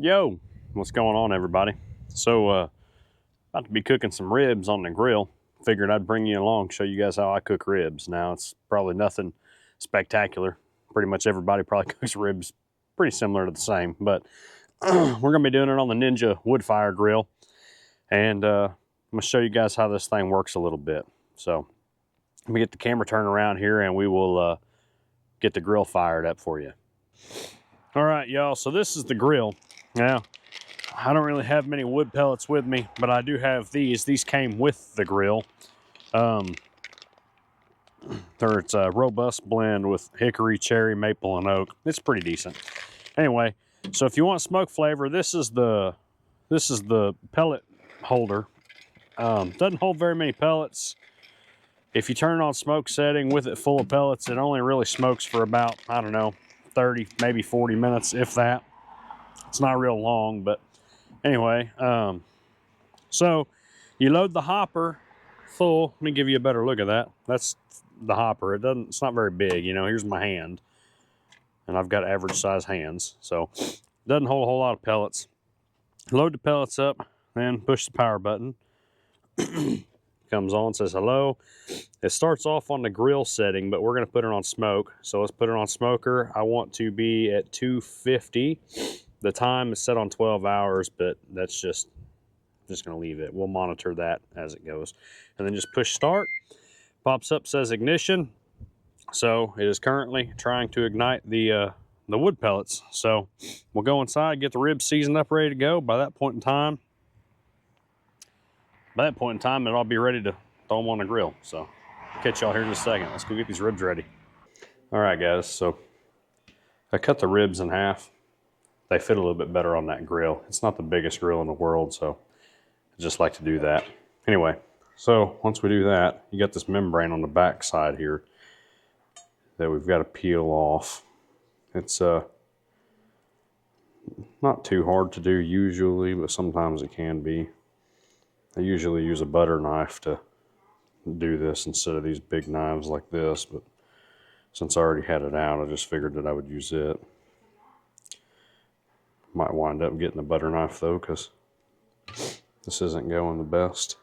Yo, what's going on, everybody? So, about to be cooking some ribs on the grill. Figured I'd bring you along, show you guys how I cook ribs. Now, it's probably nothing spectacular. Pretty much everybody probably cooks ribs pretty similar to the same, but we're gonna be doing it on the Ninja Woodfire grill, and I'm gonna show you guys how this thing works a little bit. So, let me get the camera turned around here, and we will get the grill fired up for you. All right, y'all. So this is the grill. Now, I don't really have many wood pellets with me, but I do have these. These came with the grill. It's a robust blend with hickory, cherry, maple, and oak. It's pretty decent. Anyway, so if you want smoke flavor, this is the pellet holder. Doesn't hold very many pellets. If you turn it on smoke setting with it full of pellets, it only really smokes for about, I don't know, 30, maybe 40 minutes, if that. It's not real long, but anyway, so you load the hopper full. Let me give you a better look at that. That's the hopper. It's not very big, you know. Here's my hand, and I've got average size hands, so it doesn't hold a whole lot of pellets. Load the pellets up, then push the power button. Comes on, says hello. It starts off on the grill setting, but we're going to put it on smoke. So let's put it on smoker. I want to be at 250. The time is set on 12 hours, but that's just going to leave it. We'll monitor that as it goes. And then just push start. Pops up, says ignition. So it is currently trying to ignite the wood pellets. So we'll go inside, get the ribs seasoned up, ready to go. By that point in time, it'll all be ready to throw them on the grill. So catch y'all here in a second. Let's go get these ribs ready. All right, guys. So I cut the ribs in half. They fit a little bit better on that grill. It's not the biggest grill in the world, so I just like to do that. Anyway, so once we do that, you got this membrane on the back side here that we've got to peel off. It's not too hard to do usually, but sometimes it can be. I usually use a butter knife to do this instead of these big knives like this, but since I already had it out, I just figured that I would use it. Might wind up getting a butter knife though, because this isn't going the best.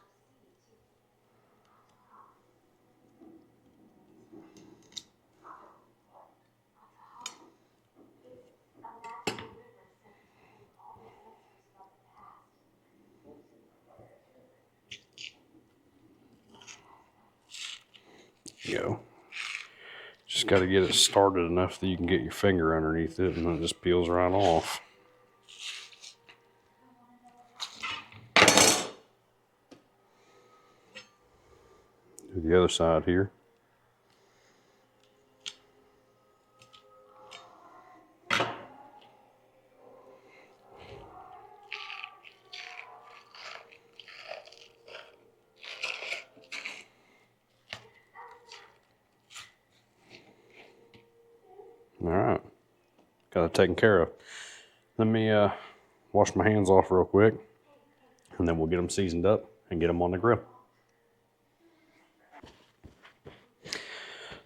Go. Just got to get it started enough that you can get your finger underneath it, and then it just peels right off. Do the other side here. All right, got it taken care of. Let me wash my hands off real quick, and then we'll get them seasoned up and get them on the grill.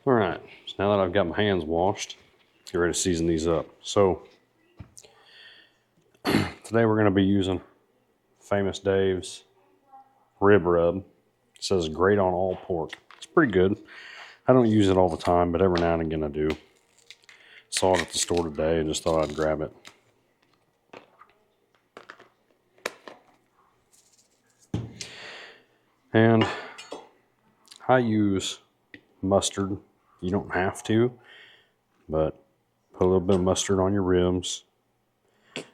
All right, so now that I've got my hands washed, get ready to season these up. So today we're going to be using Famous Dave's rib rub. It says great on all pork. It's pretty good. I don't use it all the time, but every now and again I do. Saw it at the store today and just thought I'd grab it. And I use mustard. You don't have to, but put a little bit of mustard on your ribs,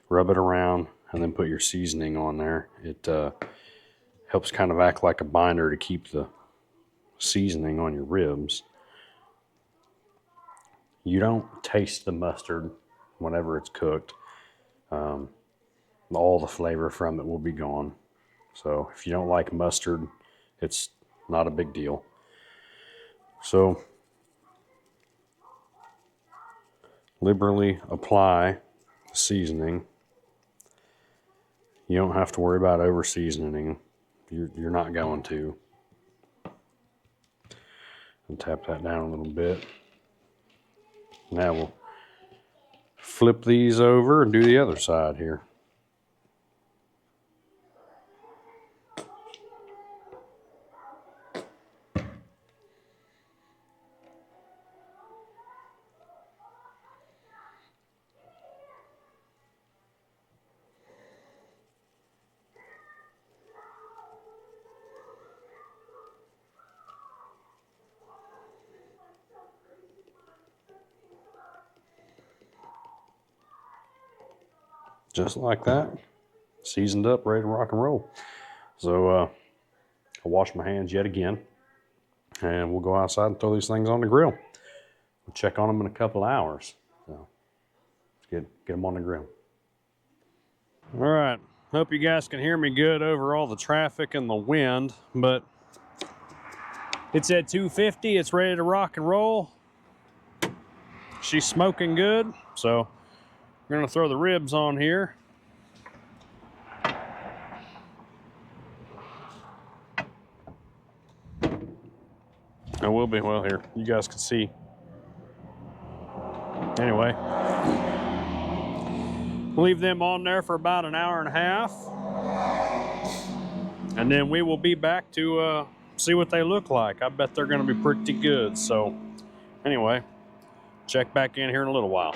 rub it around, and then put your seasoning on there. It helps kind of act like a binder to keep the seasoning on your ribs. You don't taste the mustard whenever it's cooked. All the flavor from it will be gone. So if you don't like mustard, it's not a big deal. So liberally apply the seasoning. You don't have to worry about over seasoning. You're not going to. And tap that down a little bit. Now we'll flip these over and do the other side here. Just like that. Seasoned up, ready to rock and roll. So I'll wash my hands yet again, and we'll go outside and throw these things on the grill. We'll check on them in a couple of hours. So let's get them on the grill. All right, hope you guys can hear me good over all the traffic and the wind, but it's at 250, it's ready to rock and roll. She's smoking good, so we're gonna throw the ribs on here. I will be, well, here, you guys can see. Anyway, leave them on there for about an hour and a half. And then we will be back to see what they look like. I bet they're gonna be pretty good. So anyway, check back in here in a little while.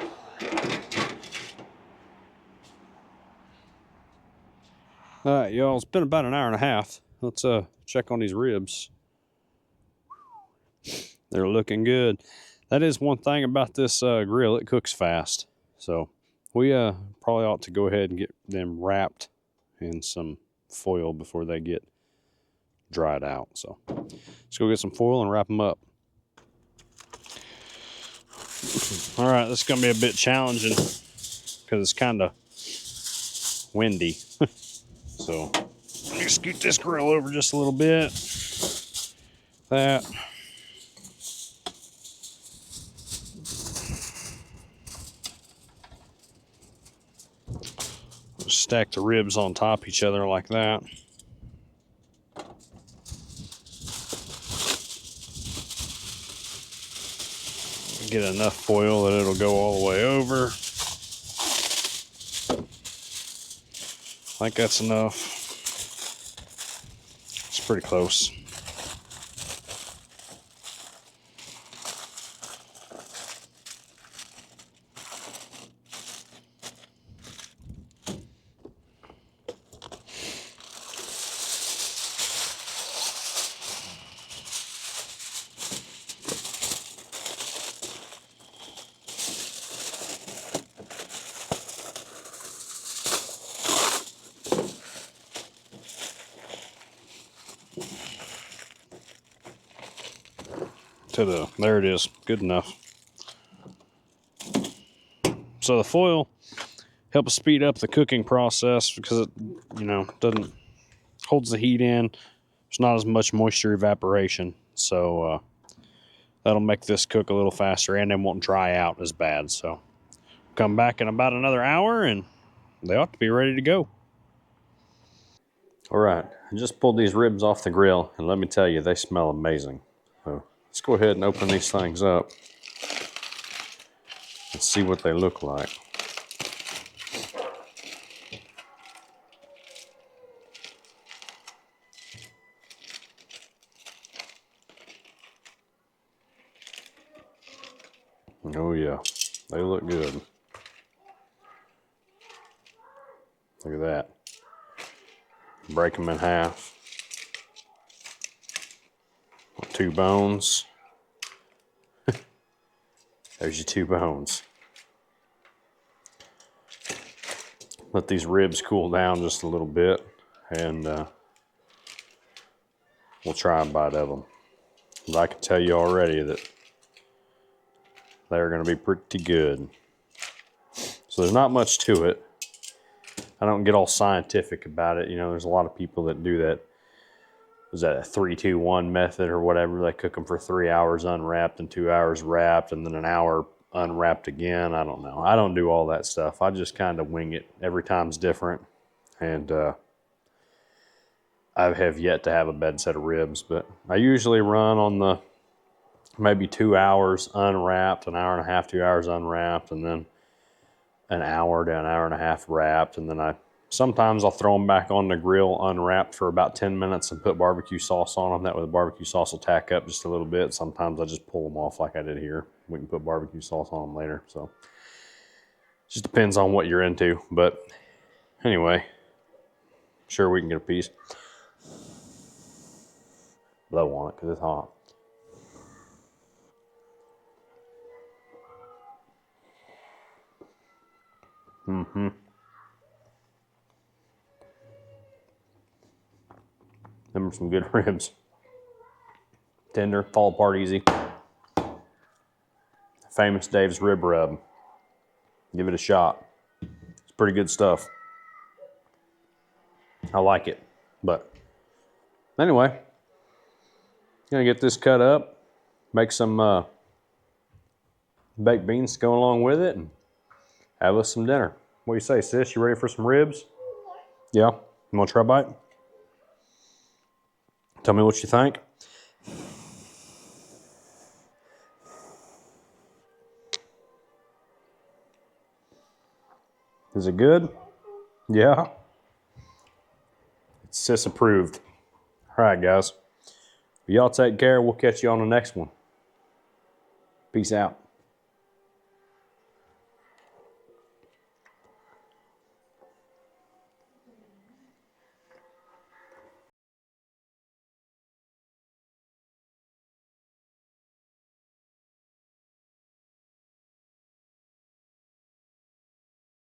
All right, y'all, it's been about an hour and a half. Let's check on these ribs. They're looking good. That is one thing about this grill, it cooks fast. So we probably ought to go ahead and get them wrapped in some foil before they get dried out. So let's go get some foil and wrap them up. All right, this is gonna be a bit challenging because it's kind of windy. So let me scoot this grill over just a little bit. That. Stack the ribs on top of each other like that. Get enough foil that it'll go all the way over. I think that's enough. It's pretty close. There it is, good enough. So the foil helps speed up the cooking process because it, doesn't holds the heat in. There's not as much moisture evaporation, so that'll make this cook a little faster, and it won't dry out as bad. So come back in about another hour, and they ought to be ready to go. All right, I just pulled these ribs off the grill, and let me tell you, they smell amazing. So let's go ahead and open these things up and see what they look like. Oh yeah, they look good. Look at that. Break them in half. 2 bones. There's your 2 bones. Let these ribs cool down just a little bit, and we'll try a bite of them. But I can tell you already that they're going to be pretty good. So there's not much to it. I don't get all scientific about it. There's a lot of people that do that. Was that a 3-2-1 method or whatever? They cook them for 3 hours unwrapped and 2 hours wrapped and then an hour unwrapped again. I don't know. I don't do all that stuff. I just kind of wing it. Every time's different. And I have yet to have a bad set of ribs, but I usually run on the maybe 2 hours unwrapped, an hour and a half, 2 hours unwrapped, and then an hour to an hour and a half wrapped. And then sometimes I'll throw them back on the grill unwrapped for about 10 minutes and put barbecue sauce on them. That way the barbecue sauce will tack up just a little bit. Sometimes I just pull them off like I did here. We can put barbecue sauce on them later. So it just depends on what you're into. But anyway, sure, we can get a piece. Blow on it because it's hot. Them are some good ribs. Tender, fall apart easy. Famous Dave's Rib Rub. Give it a shot. It's pretty good stuff. I like it. But anyway, gonna get this cut up, make some baked beans to go along with it, and have us some dinner. What do you say, sis? You ready for some ribs? Yeah? You want to try a bite? Tell me what you think. Is it good? Yeah? It's sis approved. All right, guys. Y'all take care. We'll catch you on the next one. Peace out.